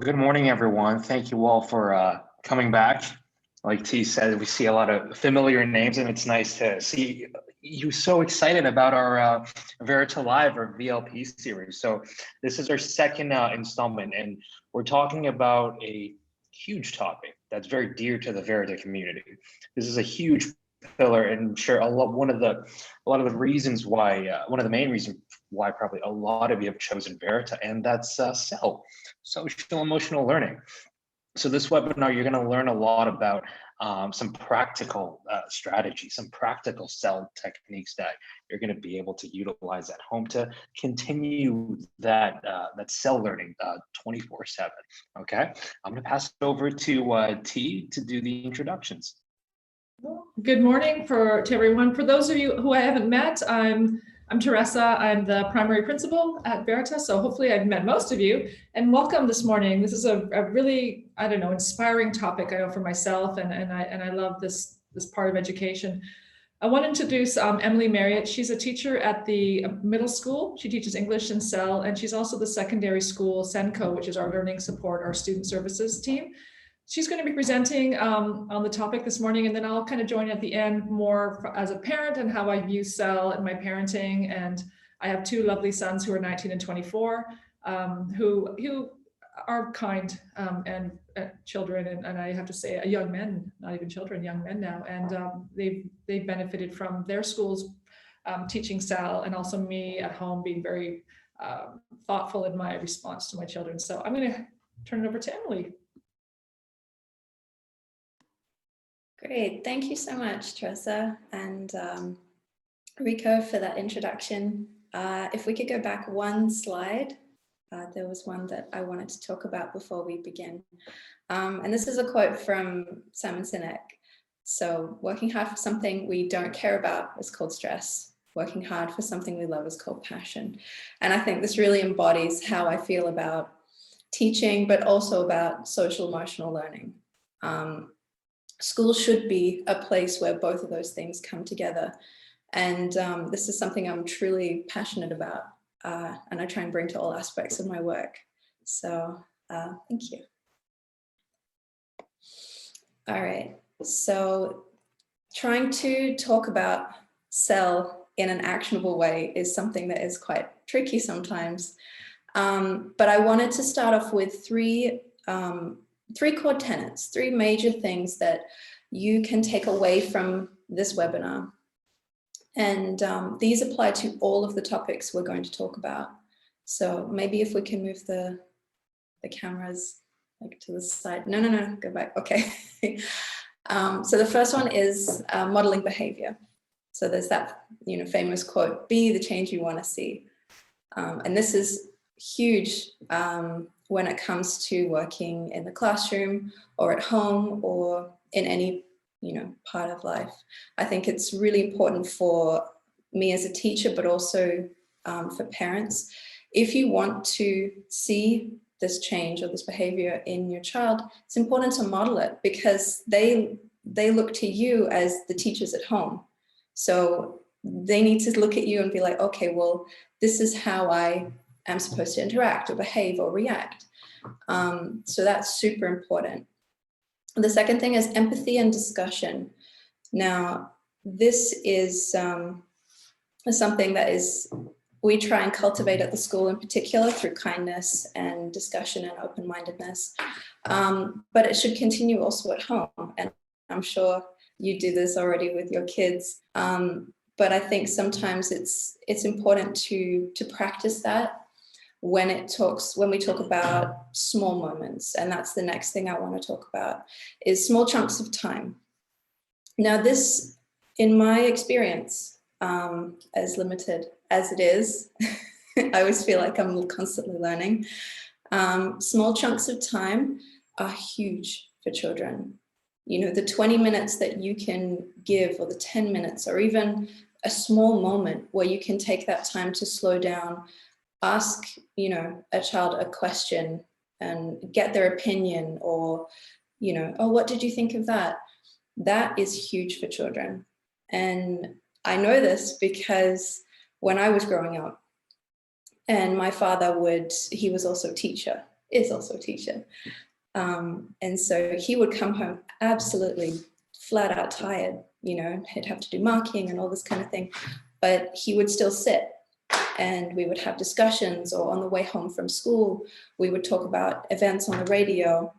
Good morning, everyone. Thank you all for coming back. Like T said, we see a lot of familiar names, and it's nice to see you so excited about our Verita Live or VLP series. So this is our second installment, and we're talking about a huge topic that's very dear to the Verita community. This is a huge pillar, and I'm sure one of the reasons why, one of the main reasons why probably a lot of you have chosen Verita, and that's social emotional learning. So this webinar, you're going to learn a lot about some practical strategies, some practical cell techniques that you're going to be able to utilize at home to continue that cell learning 24/7. Okay, I'm going to pass it over to T to do the introductions. Good morning to everyone. For those of you who I haven't met, I'm Teresa. I'm the primary principal at Verita, so hopefully I've met most of you. And welcome this morning. This is a really, I don't know, inspiring topic, I know, for myself, and I love this part of education. I want to introduce Emily Marriott. She's a teacher at the middle school. She teaches English and Cell, and she's also the secondary school SENCO, which is our learning support, our student services team. She's going to be presenting on the topic this morning, and then I'll kind of join at the end more as a parent and how I view Cell in my parenting. And I have two lovely sons who are 19 and 24, who are kind and children, and I have to say young men, not even children, young men now, and they've benefited from their schools teaching Cell, and also me at home being very thoughtful in my response to my children. So I'm going to turn it over to Emily. Great, thank you so much, Teresa and Rico, for that introduction. If we could go back one slide, there was one that I wanted to talk about before we begin. And this is a quote from Simon Sinek. So, working hard for something we don't care about is called stress. Working hard for something we love is called passion. And I think this really embodies how I feel about teaching, but also about social emotional learning. School should be a place where both of those things come together. And this is something I'm truly passionate about, and I try and bring to all aspects of my work. So thank you. All right, so trying to talk about Cell in an actionable way is something that is quite tricky sometimes. But I wanted to start off with three core tenets, three major things that you can take away from this webinar. And these apply to all of the topics we're going to talk about. So maybe if we can move the cameras like to the side. No, go back. Okay. So the first one is modeling behavior. So there's that famous quote, "Be the change you want to see." And this is huge when it comes to working in the classroom or at home or in any part of life. I think it's really important for me as a teacher, but also for parents. If you want to see this change or this behavior in your child, it's important to model it, because they look to you as the teachers at home. So they need to look at you and be like, okay, well, this is how I am supposed to interact or behave or react. So that's super important. The second thing is empathy and discussion. Now, this is something that we try and cultivate at the school, in particular through kindness and discussion and open-mindedness. But it should continue also at home. And I'm sure you do this already with your kids. But I think sometimes it's important to practice that when we talk about small moments. And that's the next thing I want to talk about, is small chunks of time. Now this, in my experience, as limited as it is, I always feel like I'm constantly learning. Small chunks of time are huge for children. The 20 minutes that you can give, or the 10 minutes, or even a small moment where you can take that time to slow down, ask, a child a question and get their opinion, or, oh, what did you think of that? That is huge for children. And I know this because when I was growing up, and my father he was also a teacher, is also a teacher. And so he would come home absolutely flat out tired, you know, he'd have to do marking and all this kind of thing, but he would still sit and we would have discussions, or on the way home from school, we would talk about events on the radio,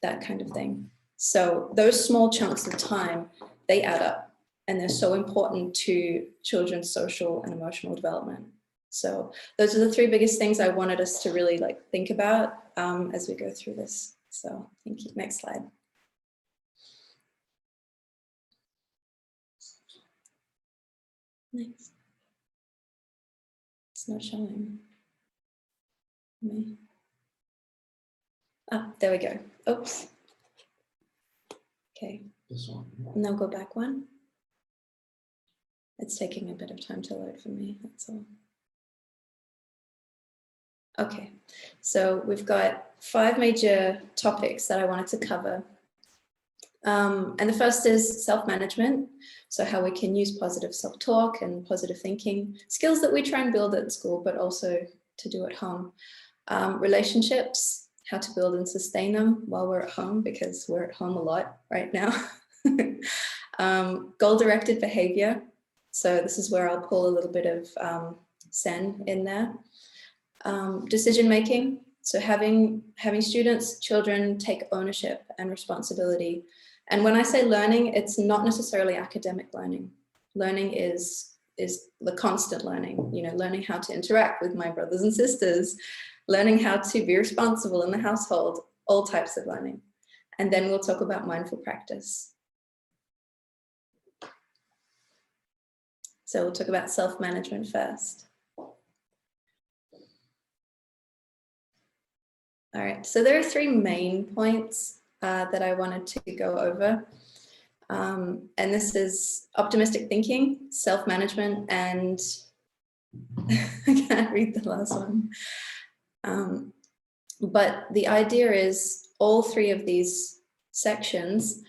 that kind of thing. So those small chunks of time, they add up, and they're so important to children's social and emotional development. So those are the three biggest things I wanted us to really like think about as we go through this. So thank you. Next slide. Next. It's not showing me. Ah, there we go. Oops. Okay. This one. No, go back one. It's taking a bit of time to load for me, that's all. Okay, so we've got 5 major topics that I wanted to cover. And the first is self-management. So how we can use positive self-talk and positive thinking, skills that we try and build at school, but also to do at home. Relationships, how to build and sustain them while we're at home, because we're at home a lot right now. Goal-directed behavior. So this is where I'll pull a little bit of Sen in there. Decision-making. So having students, children take ownership and responsibility. And when I say learning, it's not necessarily academic learning. Learning is the constant learning, you know, learning how to interact with my brothers and sisters, learning how to be responsible in the household, all types of learning. And then we'll talk about mindful practice. So we'll talk about self-management first. All right, so there are 3 main points that I wanted to go over. And this is optimistic thinking, self-management, and I can't read the last one. But the idea is all 3 of these sections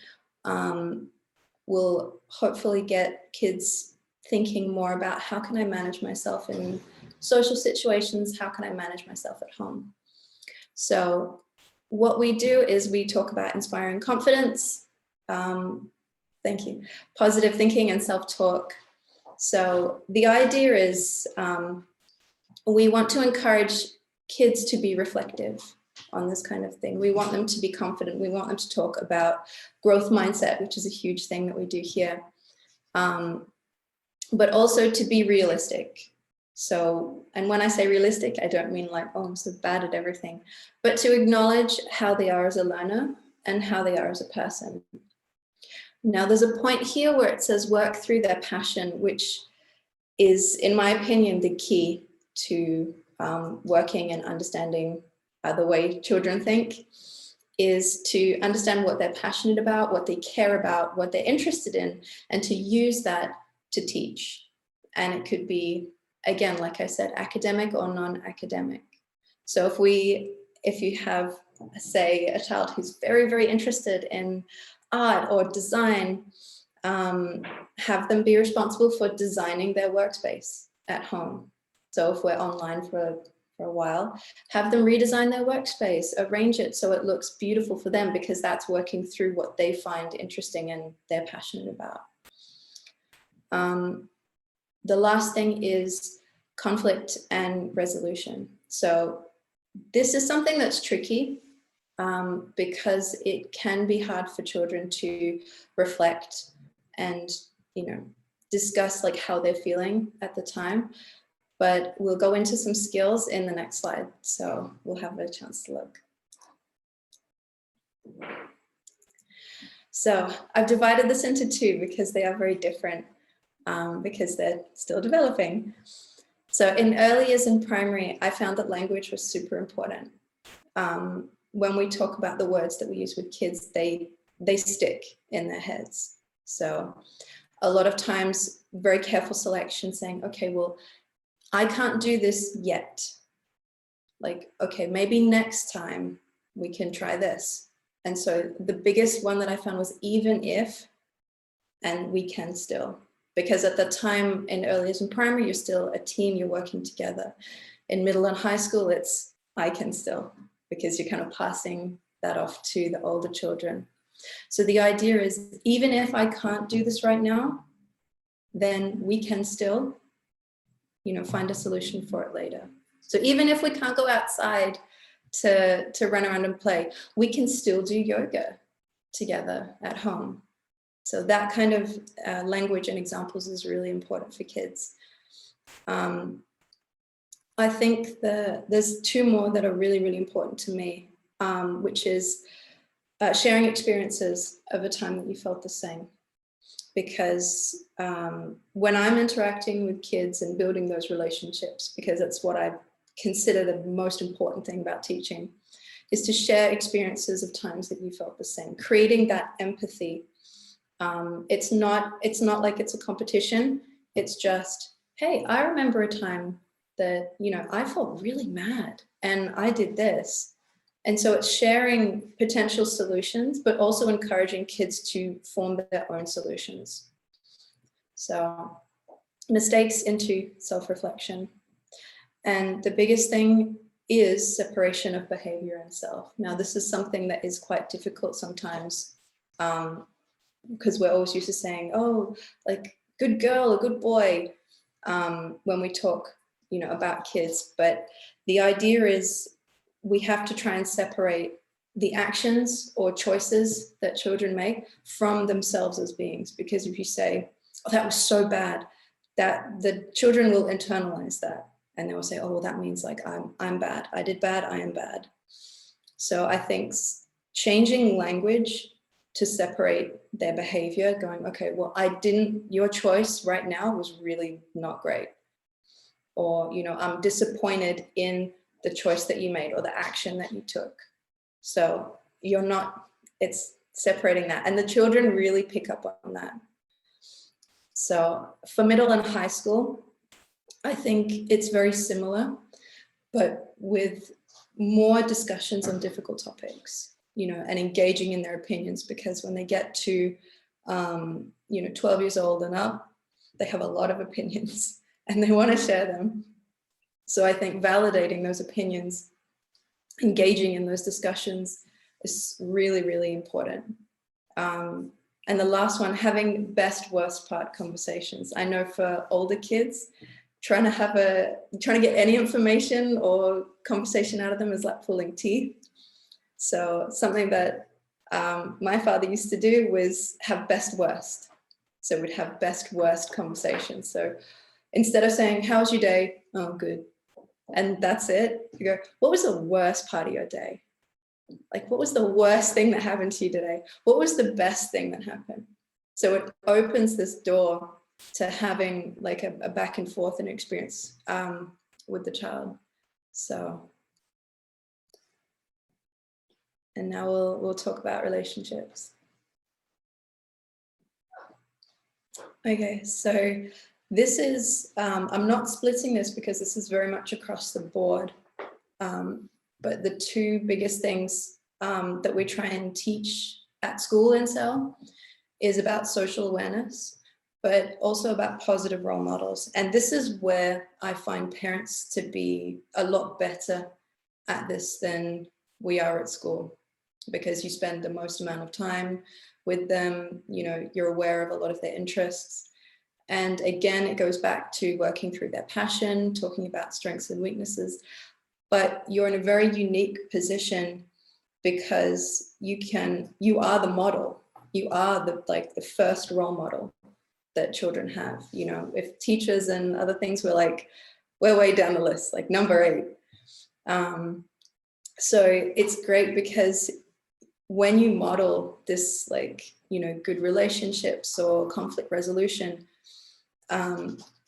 will hopefully get kids thinking more about how can I manage myself in social situations, how can I manage myself at home. So what we do is we talk about inspiring confidence, thank you, positive thinking and self-talk. So the idea is we want to encourage kids to be reflective on this kind of thing. We want them to be confident. We want them to talk about growth mindset, which is a huge thing that we do here, but also to be realistic. So, and when I say realistic, I don't mean like, oh, I'm so bad at everything, but to acknowledge how they are as a learner and how they are as a person. Now, there's a point here where it says work through their passion, which is, in my opinion, the key to working and understanding the way children think, is to understand what they're passionate about, what they care about, what they're interested in, and to use that to teach. And it could be, again, like I said, academic or non-academic. So if you have, say, a child who's very, very interested in art or design, have them be responsible for designing their workspace at home. So if we're online for a while, have them redesign their workspace, arrange it so it looks beautiful for them, because that's working through what they find interesting and they're passionate about. The last thing is conflict and resolution. So this is something that's tricky because it can be hard for children to reflect and, you know, discuss like how they're feeling at the time. But we'll go into some skills in the next slide, so we'll have a chance to look. So I've divided this into 2 because they are very different, because they're still developing. So in early years in primary, I found that language was super important. When we talk about the words that we use with kids, they stick in their heads. So a lot of times, very careful selection, saying, okay, well, I can't do this yet. Like, okay, maybe next time we can try this. And so the biggest one that I found was even if, and we can still. Because at the time in early years in primary, you're still a team, you're working together. In middle and high school, it's I can still. because you're kind of passing that off to the older children. So the idea is, even if I can't do this right now, then we can still, find a solution for it later. So even if we can't go outside to run around and play, we can still do yoga together at home. So that kind of language and examples is really important for kids. I think there's two more that are really, really important to me, which is sharing experiences of a time that you felt the same. Because when I'm interacting with kids and building those relationships, because that's what I consider the most important thing about teaching, is to share experiences of times that you felt the same, creating that empathy. It's not like it's a competition. It's just, hey, I remember a time that, I felt really mad and I did this. And so it's sharing potential solutions, but also encouraging kids to form their own solutions. So mistakes into self-reflection. And the biggest thing is separation of behavior and self. Now, this is something that is quite difficult sometimes, because we're always used to saying, oh, like good girl or good boy, when we talk, about kids. But the idea is we have to try and separate the actions or choices that children make from themselves as beings. Because if you say, oh, that was so bad, that the children will internalize that. And they will say, oh, well, that means like I'm bad. I did bad, I am bad. So I think changing language to separate their behavior, going, okay, well, your choice right now was really not great. Or, I'm disappointed in the choice that you made or the action that you took. So it's separating that. And the children really pick up on that. So for middle and high school, I think it's very similar, but with more discussions on difficult topics, and engaging in their opinions, because when they get to, 12 years old and up, they have a lot of opinions and they want to share them. So I think validating those opinions, engaging in those discussions is really, really important. And the last one, having best worst part conversations. I know for older kids, trying to get any information or conversation out of them is like pulling teeth. So something that my father used to do was have best worst. So we'd have best worst conversations. So instead of saying, how's your day? Oh, good. And that's it. You go, what was the worst part of your day? Like, what was the worst thing that happened to you today? What was the best thing that happened? So it opens this door to having like a back and forth and experience with the child. So, and now we'll talk about relationships. Okay, so this is, I'm not splitting this because this is very much across the board, but the two biggest things that we try and teach at school in CEL is about social awareness, but also about positive role models. And this is where I find parents to be a lot better at this than we are at school, because you spend the most amount of time with them, you're aware of a lot of their interests. And again, it goes back to working through their passion, talking about strengths and weaknesses, but you're in a very unique position because you are the model. You are the first role model that children have. If teachers and other things were like, we're way down the list, like number 8. So it's great because when you model this, good relationships or conflict resolution,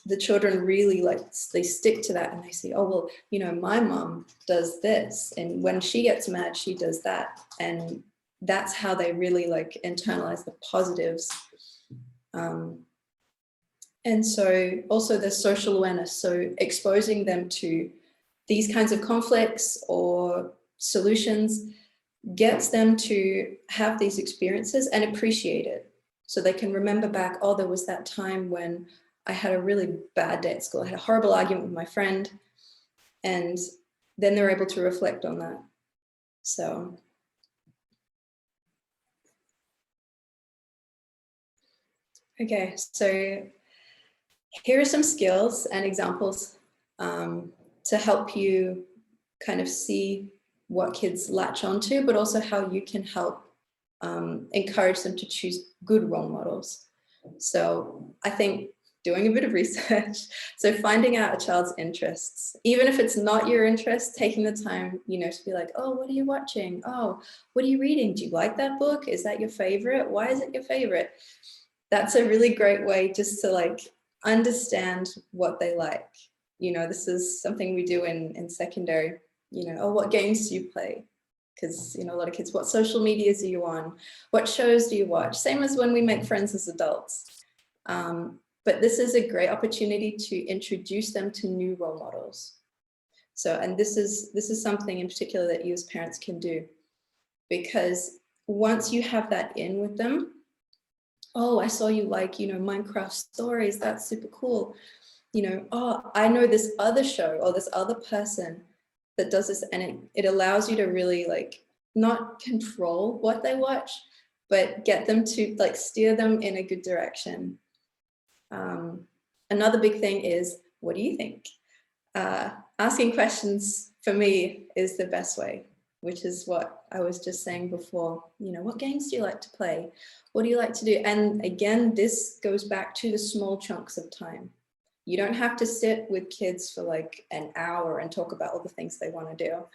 the children really they stick to that and they say, oh, well, my mom does this. And when she gets mad, she does that. And that's how they really internalize the positives. And so also there's social awareness. So exposing them to these kinds of conflicts or solutions gets them to have these experiences and appreciate it. So they can remember back, oh, there was that time when I had a really bad day at school. I had a horrible argument with my friend. And then they're able to reflect on that. So okay, so here are some skills and examples to help you kind of see what kids latch onto, but also how you can help encourage them to choose good role models. So I think doing a bit of research, so finding out a child's interests, even if it's not your interest, taking the time, you know, to be like, oh, what are you watching? Oh, what are you reading? Do you like that book? Is that your favorite? Why is it your favorite? That's a really great way just to like understand what they like. You know, this is something we do in secondary, you know, oh, what games do you play? Because, you know, a lot of kids, what social medias are you on? What shows do you watch? Same as when we make friends as adults. But this is a great opportunity to introduce them to new role models. So, and this is something in particular that you as parents can do, because once you have that in with them, oh, I saw you like, you know, Minecraft stories, that's super cool. You know, oh, I know this other show or this other person that does this, and it allows you to really like not control what they watch, but get them to like steer them in a good direction. Another big thing is, what do you think? Asking questions for me is the best way, which is what I was just saying before. You know, what games do you like to play? What do you like to do? And again, this goes back to the small chunks of time. You don't have to sit with kids for like an hour and talk about all the things they want to do,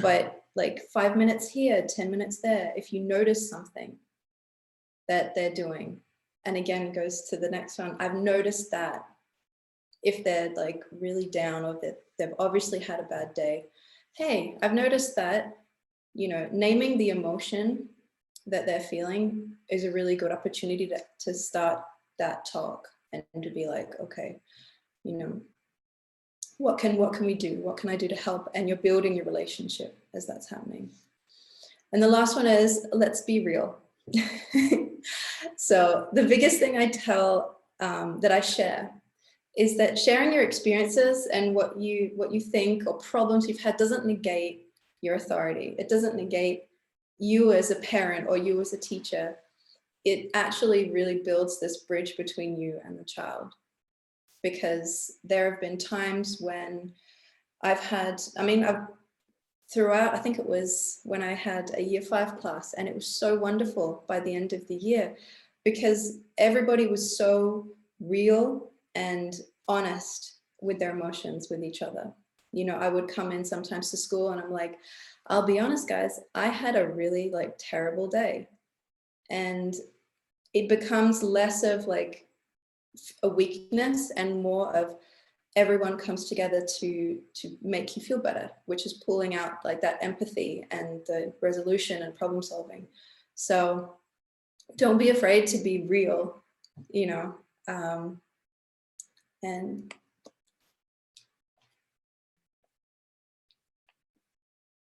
but like 5 minutes here, 10 minutes there, if you notice something that they're doing. And again, goes to the next one. I've noticed that if they're like really down or that they've obviously had a bad day, hey, I've noticed that, you know, naming the emotion that they're feeling is a really good opportunity to start that talk and to be like, okay, you know, what can we do? What can I do to help? And you're building your relationship as that's happening. And the last one is, let's be real. So the biggest thing I tell, that I share, is that sharing your experiences and what you think or problems you've had doesn't negate your authority. It doesn't negate you as a parent or you as a teacher. It actually really builds this bridge between you and the child. Because there have been times when I've throughout, I think it was when I had a year 5 class, and it was so wonderful by the end of the year, because everybody was so real and honest with their emotions with each other. You know, I would come in sometimes to school and I'm like, I'll be honest, guys, I had a really like terrible day. And it becomes less of like a weakness and more of everyone comes together to make you feel better, which is pulling out like that empathy and the resolution and problem solving. So don't be afraid to be real, you know, and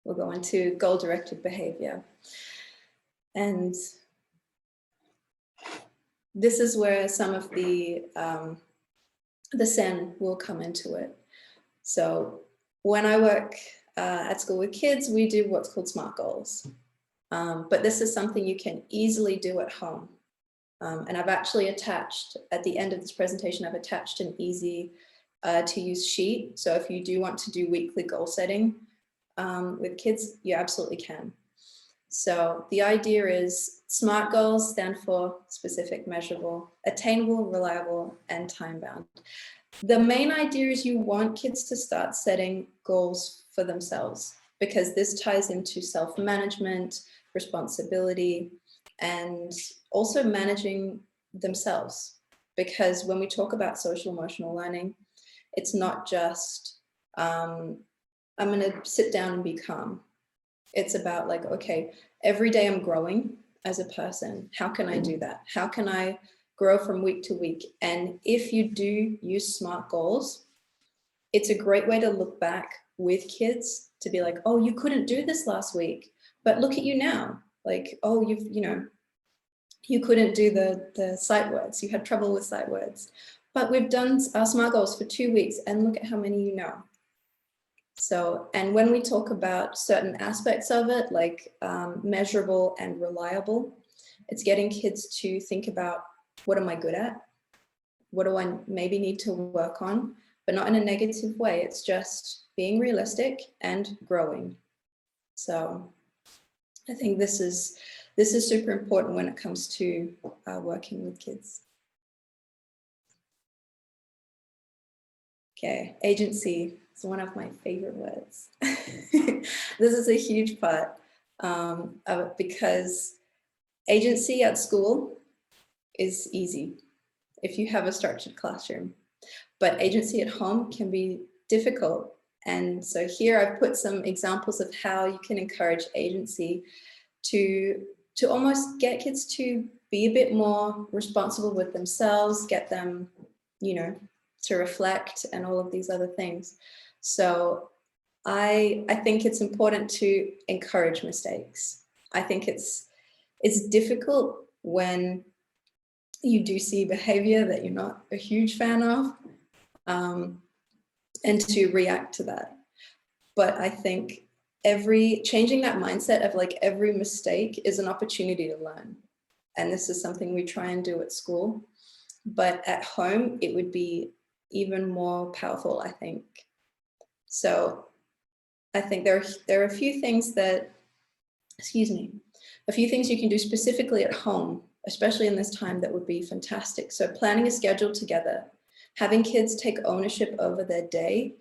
we'll go into goal-directed behavior. And this is where some of the SEN will come into it. So when I work at school with kids, we do what's called SMART goals. But this is something you can easily do at home. And I've actually attached, at the end of this presentation, I've attached an easy to use sheet. So if you do want to do weekly goal setting with kids, you absolutely can. So the idea is SMART goals stand for specific, measurable, attainable, reliable, and time-bound. The main idea is you want kids to start setting goals for themselves, because this ties into self-management, responsibility, and also managing themselves. Because when we talk about social emotional learning, it's not just, I'm going to sit down and be calm. It's about like, okay, every day I'm growing as a person. How can I do that? How can I grow from week to week? And if you do use SMART goals, it's a great way to look back with kids to be like, oh, you couldn't do this last week, but look at you now. Like, oh, you couldn't do the sight words. You had trouble with sight words, but we've done our SMART goals for 2 weeks and look at how many you know. So, and when we talk about certain aspects of it, like measurable and reliable, it's getting kids to think about, what am I good at? What do I maybe need to work on? But not in a negative way. It's just being realistic and growing. So I think this is super important when it comes to working with kids. Okay, agency is one of my favorite words. This is a huge part of it, because agency at school is easy if you have a structured classroom, but agency at home can be difficult. And so here I've put some examples of how you can encourage agency to almost get kids to be a bit more responsible with themselves, get them, you know, to reflect and all of these other things. So I think it's important to encourage mistakes. I think it's difficult when you do see behavior that you're not a huge fan of, and to react to that. But I think changing that mindset of like every mistake is an opportunity to learn. And this is something we try and do at school, but at home, it would be even more powerful, I think. So I think there are a few things that, a few things you can do specifically at home, especially in this time, that would be fantastic. So planning a schedule together, having kids take ownership over their day.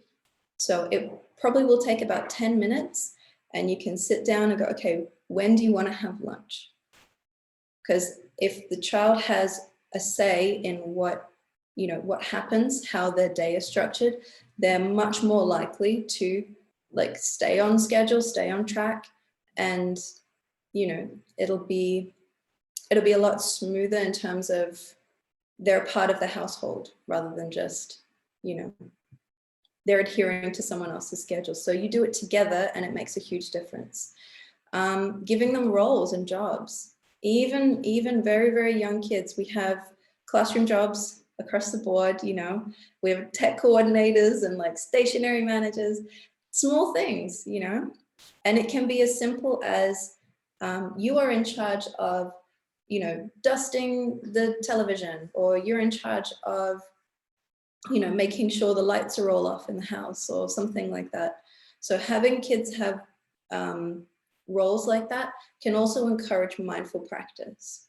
So it probably will take about 10 minutes, and you can sit down and go, okay, when do you want to have lunch? Because if the child has a say in what happens, how their day is structured, they're much more likely to like stay on schedule, stay on track, and it'll be a lot smoother in terms of they're part of the household rather than just, they're adhering to someone else's schedule. So you do it together and it makes a huge difference. Giving them roles and jobs, even very, very young kids. We have classroom jobs across the board, we have tech coordinators and like stationery managers, small things, and it can be as simple as you are in charge of, dusting the television, or you're in charge of, making sure the lights are all off in the house or something like that. So having kids have roles like that can also encourage mindful practice.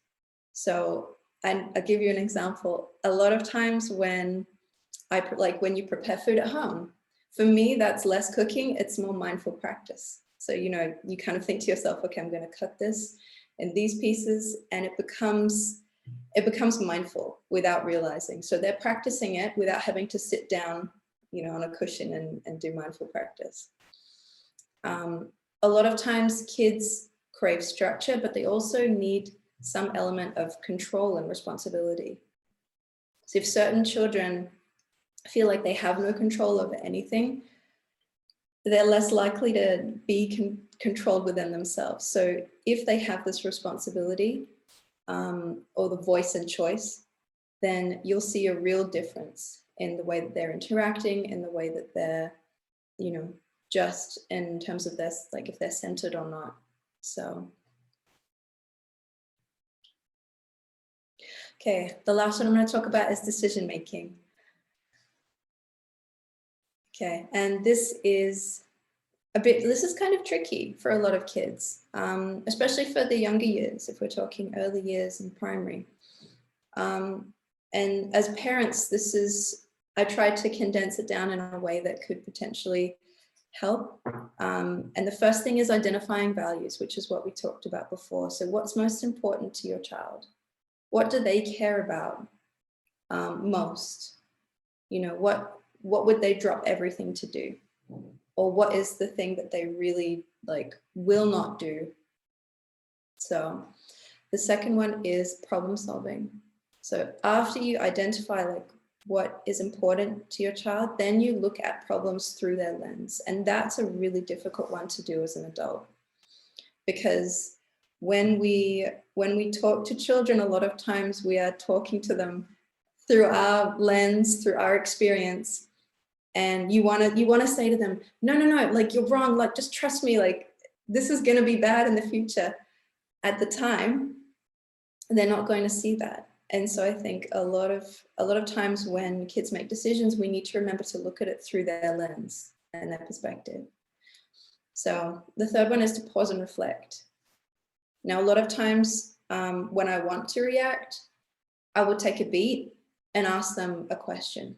So I'll give you an example. A lot of times when you prepare food at home, for me, that's less cooking, it's more mindful practice. So, you kind of think to yourself, okay, I'm going to cut this in these pieces, and it becomes mindful without realizing. So they're practicing it without having to sit down, on a cushion and do mindful practice. A lot of times kids crave structure, but they also need some element of control and responsibility. So if certain children feel like they have no control over anything, they're less likely to be controlled within themselves. So if they have this responsibility or the voice and choice, then you'll see a real difference in the way that they're interacting, in the way that they're, just in terms of this, like if they're centered or not. So, okay, the last one I'm going to talk about is decision making. Okay, and this is kind of tricky for a lot of kids, especially for the younger years, if we're talking early years and primary. And as parents, I tried to condense it down in a way that could potentially help. And the first thing is identifying values, which is what we talked about before. So what's most important to your child? What do they care about most? What would they drop everything to do? Or what is the thing that they really will not do? So the second one is problem solving. So after you identify what is important to your child, then you look at problems through their lens. And that's a really difficult one to do as an adult. Because when we talk to children, a lot of times we are talking to them through our lens, through our experience. and you want to say to them, no, like you're wrong, like just trust me, like this is going to be bad in the future. At the time, they're not going to see that. And so I think a lot of times when kids make decisions, we need to remember to look at it through their lens and their perspective. So the third one is to pause and reflect. Now, a lot of times when I want to react, I will take a beat and ask them a question.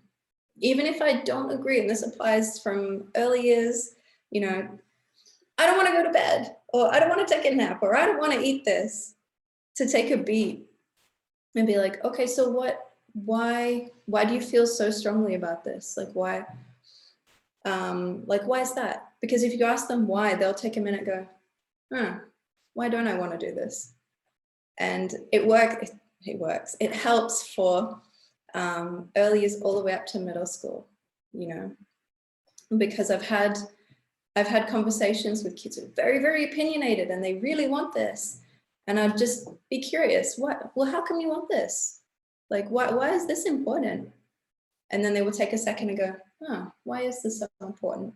Even if I don't agree, and this applies from early years, you know, I don't want to go to bed, or I don't want to take a nap, or I don't want to eat this, to take a beat and be like, okay, so why do you feel so strongly about this? Like, why is that? Because if you ask them why, they'll take a minute and go, why don't I want to do this? And it works. It helps for early years all the way up to middle school, you know, because I've had conversations with kids who are very, very opinionated and they really want this. And I'd just be curious, well, how come you want this? Like, why is this important? And then they will take a second and go, why is this so important?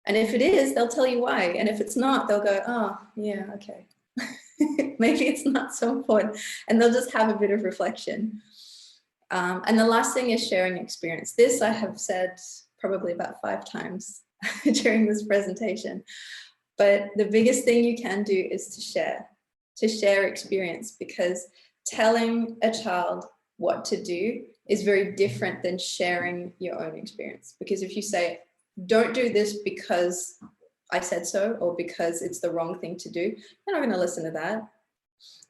And if it is, they'll tell you why. And if it's not, they'll go, oh, yeah, okay. Maybe it's not so important. And they'll just have a bit of reflection. And the last thing is sharing experience. This I have said probably about 5 times during this presentation. But the biggest thing you can do is to share experience, because telling a child what to do is very different than sharing your own experience. Because if you say, don't do this because I said so, or because it's the wrong thing to do, they're not going to listen to that.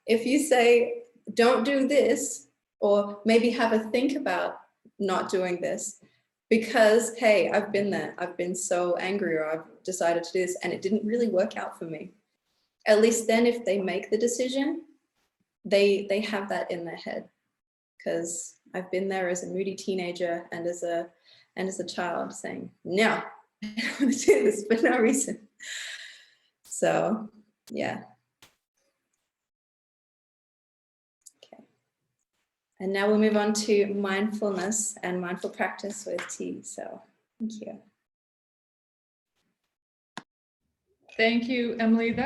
If you say, don't do this, or maybe have a think about not doing this, because, hey, I've been there, I've been so angry, or I've decided to do this and it didn't really work out for me. At least then if they make the decision, they have that in their head, because I've been there as a moody teenager and as a child saying, no, I don't want to do this for no reason. So, yeah. Okay. And now we'll move on to mindfulness and mindful practice with T. So, thank you. Thank you, Emily.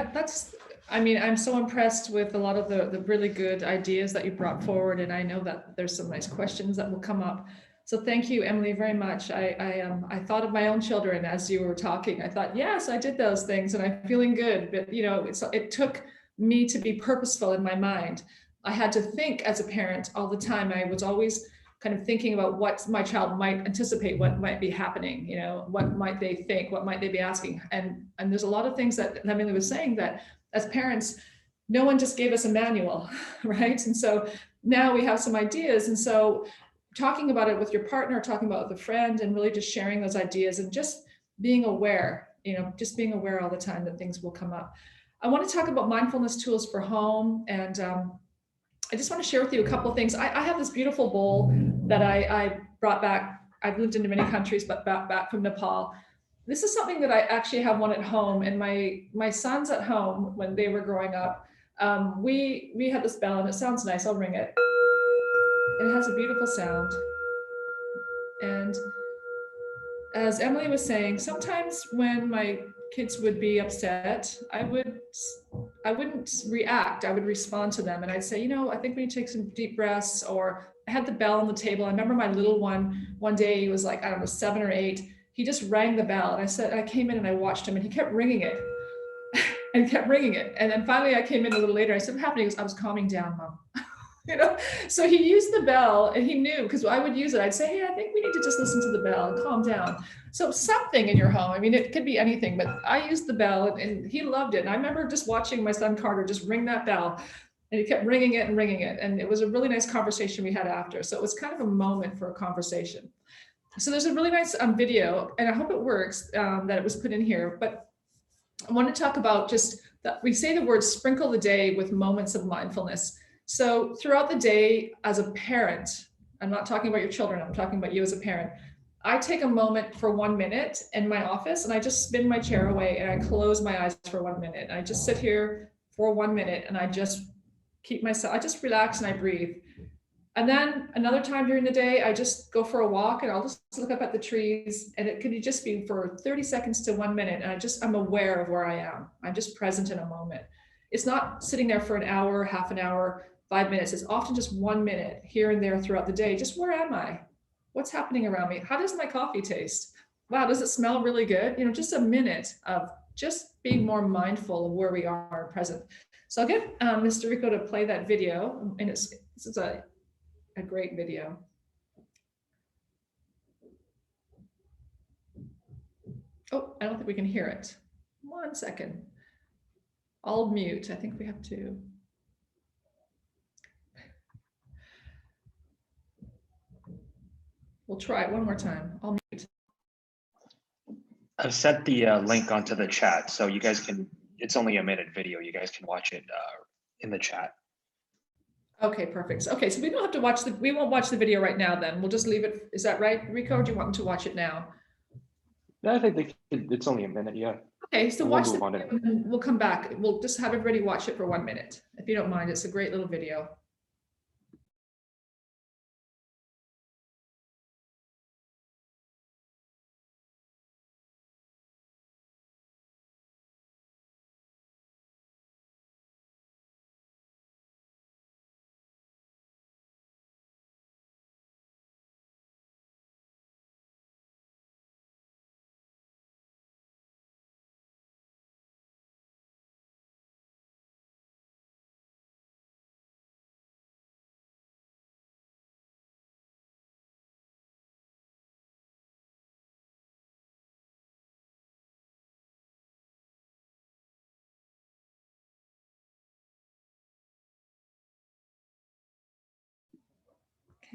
I mean, I'm so impressed with a lot of the really good ideas that you brought forward. And I know that there's some nice questions that will come up. So thank you, Emily, very much. I thought of my own children as you were talking. I thought, yes, I did those things and I'm feeling good. But, you know, it took me to be purposeful in my mind. I had to think as a parent all the time. I was always kind of thinking about what my child might anticipate, what might be happening, you know, what might they think, what might they be asking. And there's a lot of things that Emily was saying that as parents, no one just gave us a manual, right? And so now we have some ideas. And so talking about it with your partner, talking about it with a friend, and really just sharing those ideas and just being aware, you know, just being aware all the time that things will come up. I want to talk about mindfulness tools for home. And I just want to share with you a couple of things. I have this beautiful bowl that I brought back. I've lived in many countries, but back from Nepal. This is something that I actually have one at home, and my sons at home, when they were growing up, we had this bell, and it sounds nice. I'll ring it. It has a beautiful sound. And as Emily was saying, sometimes when my kids would be upset, I wouldn't react. I would respond to them, and I'd say, you know, I think we need to take some deep breaths. Or I had the bell on the table. I remember my little one day, he was like, I don't know, 7 or 8. He just rang the bell, and I came in and I watched him, and he kept ringing it and kept ringing it. And then finally I came in a little later. I said, what's happening? He goes, I was calming down, Mom. You know, so he used the bell, and he knew, because I would use it. I'd say, hey, I think we need to just listen to the bell and calm down. So something in your home, I mean, it could be anything, but I used the bell, and he loved it. And I remember just watching my son Carter just ring that bell, and he kept ringing it and ringing it. And it was a really nice conversation we had after. So it was kind of a moment for a conversation. So there's a really nice video, and I hope it works, that it was put in here. But I want to talk about just that we say the word sprinkle the day with moments of mindfulness. So throughout the day, as a parent, I'm not talking about your children, I'm talking about you as a parent. I take a moment for 1 minute in my office, and I just spin my chair away and I close my eyes for 1 minute. And I just sit here for 1 minute, and I just keep myself, I just relax and I breathe. And then another time during the day, I just go for a walk and I'll just look up at the trees, and it could just be for 30 seconds to 1 minute. And I'm aware of where I am. I'm just present in a moment. It's not sitting there for an hour, half an hour, 5 minutes. It's often just 1 minute here and there throughout the day. Just where am I? What's happening around me? How does my coffee taste? Wow, does it smell really good? You know, just a minute of just being more mindful of where we are present. So I'll get Mr. Rico to play that video, and this is a great video. Oh, I don't think we can hear it. 1 second. I'll mute. I think we have to. We'll try it one more time. I'll mute. I've set the link onto the chat, so you guys can, it's only a minute video. You guys can watch it in the chat. Okay, perfect. Okay, so we don't have to watch we won't watch the video right now then. We'll just leave it. Is that right, Rico, or do you want them to watch it now? No, I think it's only a minute, yeah. Okay, so watch the video it. and we'll come back. We'll just have everybody watch it for 1 minute. If you don't mind, it's a great little video.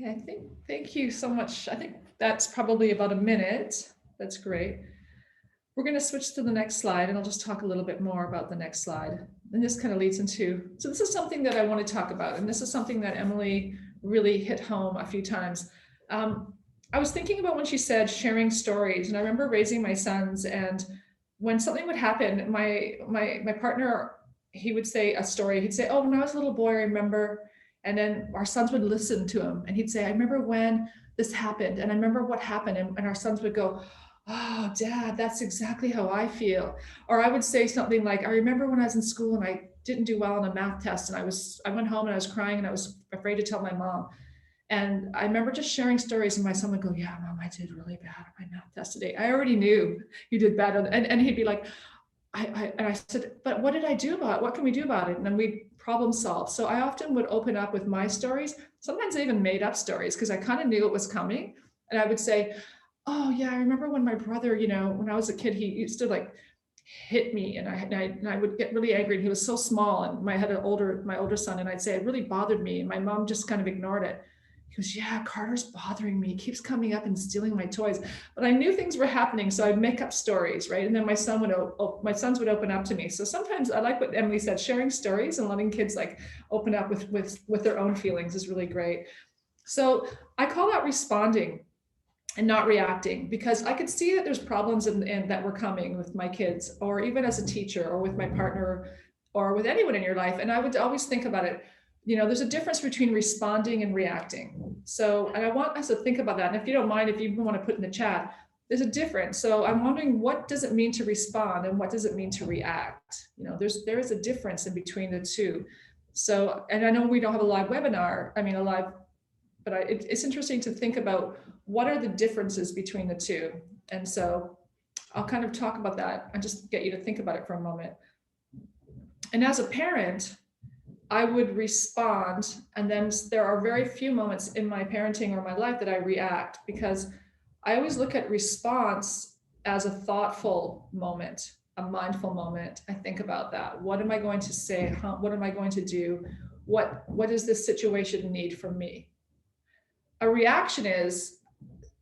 Okay, thank you so much. I think that's probably about a minute. That's great. We're going to switch to the next slide, and I'll just talk a little bit more about the next slide. And this kind of leads into, so this is something that I want to talk about, and this is something that Emily really hit home a few times. I was thinking about when she said sharing stories, and I remember raising my sons, and when something would happen, my partner, he would say a story. He'd say, "Oh, when I was a little boy, I remember." And then our sons would listen to him, and he'd say, "I remember when this happened, and I remember what happened." And our sons would go, "Oh, Dad, that's exactly how I feel." Or I would say something like, "I remember when I was in school and I didn't do well on a math test, and I went home and I was crying and I was afraid to tell my mom. And I remember just sharing stories, and my son would go, 'Yeah, Mom, I did really bad on my math test today. I already knew you did bad." And he'd be like, I said, "But what did I do about it? What can we do about it?" And then we problem solve. So I often would open up with my stories. Sometimes I even made up stories because I kind of knew it was coming. And I would say, "Oh yeah, I remember when my brother, you know, when I was a kid, he used to like hit me, and I would get really angry. And he was so small, and I had my older son, and I'd say it really bothered me, and my mom just kind of ignored it." He goes, "Yeah, Carter's bothering me. He keeps coming up and stealing my toys." But I knew things were happening, so I'd make up stories, right? And then my sons would open up to me. So sometimes I like what Emily said, sharing stories and letting kids like open up with their own feelings is really great. So I call that responding and not reacting, because I could see that there's problems that were coming with my kids, or even as a teacher, or with my partner, or with anyone in your life. And I would always think about it. You know, there's a difference between responding and reacting. So, and I want us to think about that. And if you don't mind, if you want to put in the chat, there's a difference. So I'm wondering, what does it mean to respond, and what does it mean to react? You know, there is a difference in between the two. So, and I know we don't have a live webinar, but it's interesting to think about what are the differences between the two. And so I'll kind of talk about that and just get you to think about it for a moment. And as a parent, I would respond, and then there are very few moments in my parenting or my life that I react, because I always look at response as a thoughtful moment, a mindful moment. I think about that. What am I going to say? What am I going to do? What does this situation need from me? A reaction is,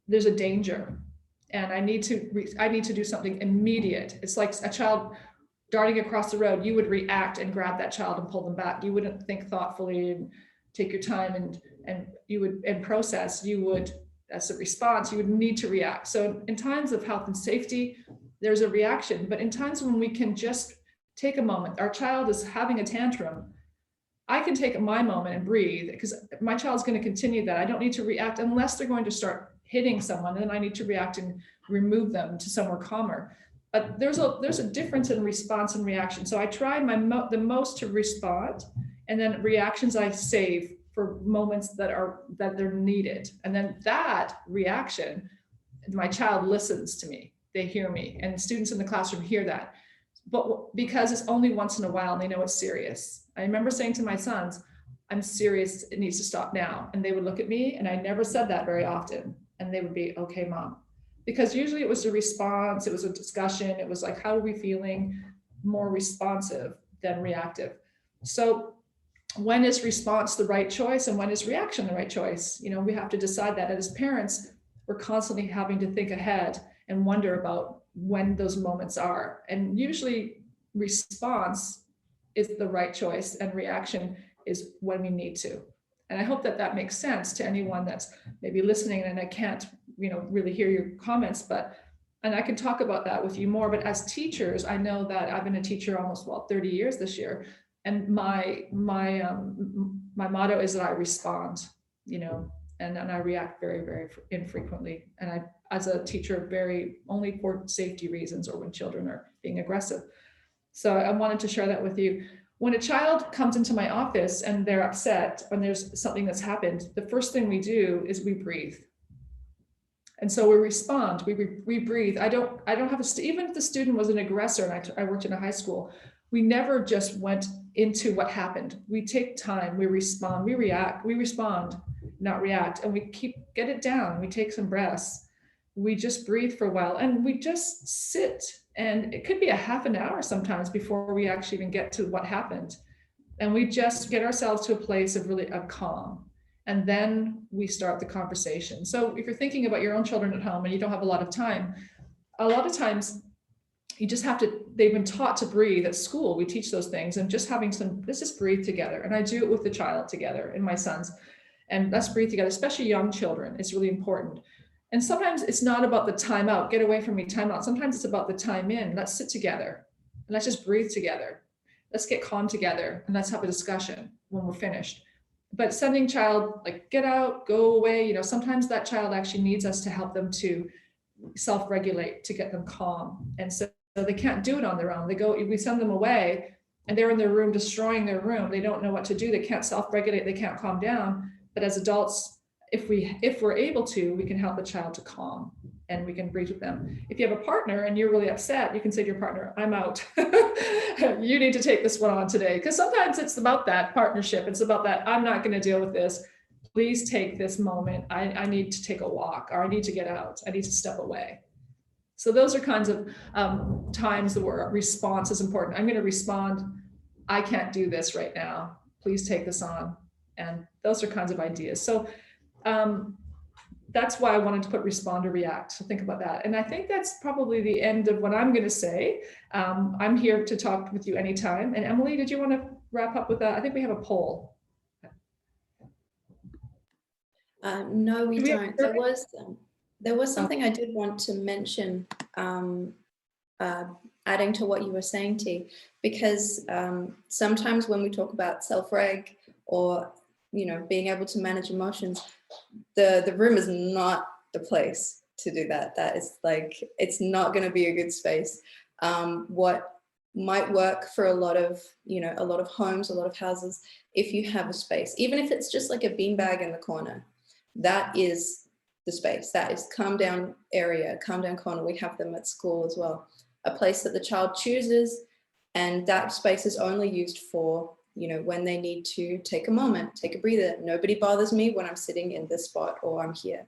there's a danger, and I need to do something immediate. It's like a child darting across the road. You would react and grab that child and pull them back. You wouldn't think thoughtfully and take your time and process. You would, as a response, you would need to react. So in times of health and safety, there's a reaction. But in times when we can just take a moment, our child is having a tantrum, I can take my moment and breathe, because my child's going to continue that. I don't need to react unless they're going to start hitting someone, and then I need to react and remove them to somewhere calmer. But there's a difference in response and reaction. So I try the most to respond, and then reactions I save for moments that they're needed. And then that reaction, my child listens to me, they hear me, and students in the classroom hear that. But because it's only once in a while and they know it's serious. I remember saying to my sons, I'm serious, it needs to stop now. And they would look at me, and I never said that very often. And they would be, okay, mom. Because usually it was a response, it was a discussion, it was like, how are we feeling? More responsive than reactive. So when is response the right choice and when is reaction the right choice? You know, we have to decide that. As parents, we're constantly having to think ahead and wonder about when those moments are. And usually response is the right choice and reaction is when we need to. And I hope that that makes sense to anyone that's maybe listening, and I can't, really hear your comments, and I can talk about that with you more. But as teachers, I know that I've been a teacher almost 30 years this year. And my motto is that I respond, and I react very, very infrequently. And I, as a teacher, only for safety reasons or when children are being aggressive. So I wanted to share that with you. When a child comes into my office and they're upset, when there's something that's happened, the first thing we do is we breathe. And so we respond, we breathe. I don't have even if the student was an aggressor, and I worked in a high school, we never just went into what happened. We take time, we respond, we react, we respond, not react, and we get it down. We take some breaths. We just breathe for a while, and we just sit. And it could be a half an hour sometimes before we actually even get to what happened. And we just get ourselves to a place of calm. And then we start the conversation. So if you're thinking about your own children at home and you don't have a lot of time, a lot of times you just have to, they've been taught to breathe at school. We teach those things, and just having let's just breathe together. And I do it with the child together and my sons. And let's breathe together, especially young children. It's really important. And sometimes it's not about the time out, get away from me, time out. Sometimes it's about the time in. Let's sit together and let's just breathe together. Let's get calm together and let's have a discussion when we're finished. But sending child, like, get out, go away, sometimes that child actually needs us to help them to self-regulate, to get them calm. And so they can't do it on their own. We send them away and they're in their room, destroying their room. They don't know what to do. They can't self-regulate. They can't calm down. But as adults, if we're able to, we can help the child to calm, and we can breathe with them. If you have a partner and you're really upset, you can say to your partner, I'm out. You need to take this one on today. Because sometimes it's about that partnership. It's about that, I'm not going to deal with this. Please take this moment. I need to take a walk, or I need to get out. I need to step away. So those are kinds of times where response is important. I'm going to respond. I can't do this right now. Please take this on. And those are kinds of ideas. So that's why I wanted to put respond or react. So think about that. And I think that's probably the end of what I'm going to say. I'm here to talk with you anytime. And Emily, did you want to wrap up with that? I think we have a poll. No, we don't. There was something I did want to mention, adding to what you were saying, T, because sometimes when we talk about self-reg or being able to manage emotions, the room is not the place to do that. That is it's not going to be a good space. What might work for a lot of homes, a lot of houses, if you have a space, even if it's just like a beanbag in the corner, that is the space. That is calm down area, calm down corner. We have them at school as well. A place that the child chooses, and that space is only used for when they need to take a moment, take a breather. Nobody bothers me when I'm sitting in this spot or I'm here.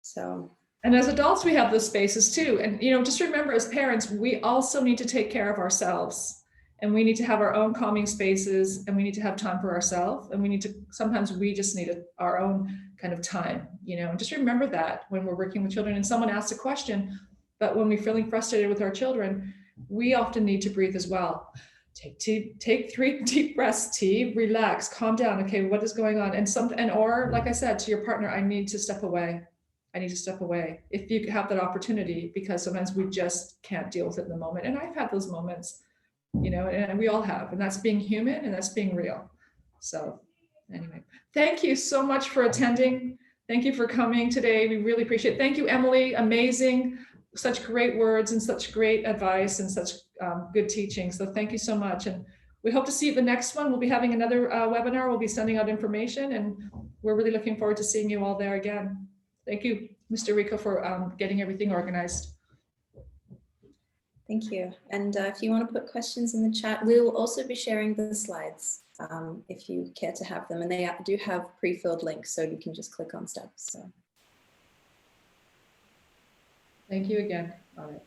So. And as adults, we have those spaces too. And, just remember, as parents, we also need to take care of ourselves, and we need to have our own calming spaces, and we need to have time for ourselves. And sometimes we just need our own kind of time, and just remember that when we're working with children and someone asks a question, but when we're feeling frustrated with our children, we often need to breathe as well. Take 3 deep breaths, T, relax, calm down. Okay, what is going on? Or like I said, to your partner, I need to step away. I need to step away. If you have that opportunity, because sometimes we just can't deal with it in the moment. And I've had those moments. and we all have, and that's being human and that's being real. So anyway, thank you so much for attending. Thank you for coming today. We really appreciate it. Thank you, Emily. Amazing. Such great words and such great advice and such good teaching. So thank you so much. And we hope to see you at the next one. We'll be having another webinar. We'll be sending out information, and we're really looking forward to seeing you all there again. Thank you, Mr. Rico, for getting everything organized. Thank you. And if you want to put questions in the chat, we will also be sharing the slides if you care to have them. And they do have pre-filled links, so you can just click on steps. So. Thank you again. All right.